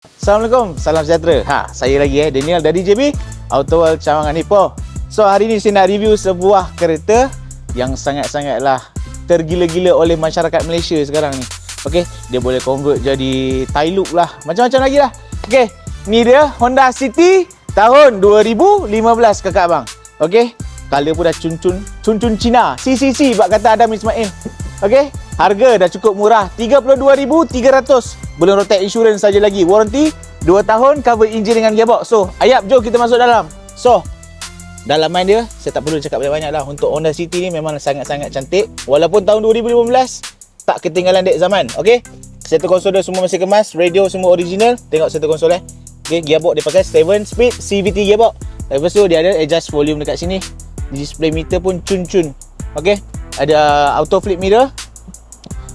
Assalamualaikum, salam sejahtera. Saya lagi Daniel dari JB Auto World Cawangan Ipoh. So hari ni saya nak review sebuah kereta yang sangat-sangatlah tergila-gila oleh masyarakat Malaysia sekarang ni. Okey, dia boleh convert jadi Thai look lah, macam-macam lagi lah. Okey, ni dia Honda City tahun 2015 kakak abang. Okey, color pun dah cun-cun Cina. CCC bak kata Adam Ismail. Okey, harga dah cukup murah, 32,300. Belum rotate insurans saja lagi. Warranty 2 tahun, cover engine dengan gearbox. So, ayap jom kita masuk dalam. So, dalaman dia saya tak perlu cakap banyak-banyak lah. Untuk Honda City ni memang sangat-sangat cantik. Walaupun tahun 2015 tak ketinggalan dek zaman. Okey. Satu konsol dia semua masih kemas, radio semua original. Tengok satu konsol Okey, gearbox dia pakai 7 speed CVT gearbox. Lepas tu dia ada adjust volume dekat sini. Display meter pun cun-cun. Okey. Ada auto flip mirror.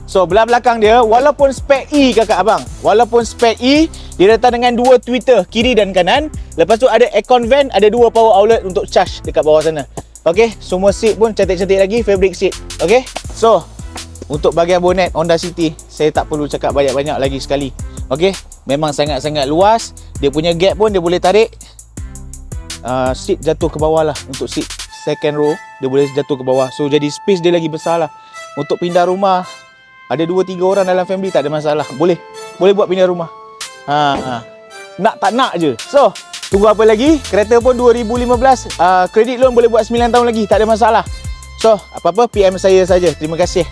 So, belah belakang dia, walaupun spek E kakak abang, walaupun spek E, dia datang dengan 2 tweeter kiri dan kanan. Lepas tu ada aircon vent, ada 2 power outlet untuk charge dekat bawah sana. Okey, semua seat pun cantik-cantik lagi, fabric seat. Okey, so untuk bahagian bonet Honda City, saya tak perlu cakap banyak-banyak lagi sekali. Okey, memang sangat-sangat luas. Dia punya gap pun dia boleh tarik seat jatuh ke bawah lah. Untuk seat second row, dia boleh jatuh ke bawah. So, jadi space dia lagi besar lah. Untuk pindah rumah, ada 2-3 orang dalam family tak ada masalah. Boleh buat pindah rumah. Nak tak nak je. So, tunggu apa lagi? Kereta pun 2015. Kredit loan boleh buat 9 tahun lagi. Tak ada masalah. So, apa-apa PM saya saja. Terima kasih.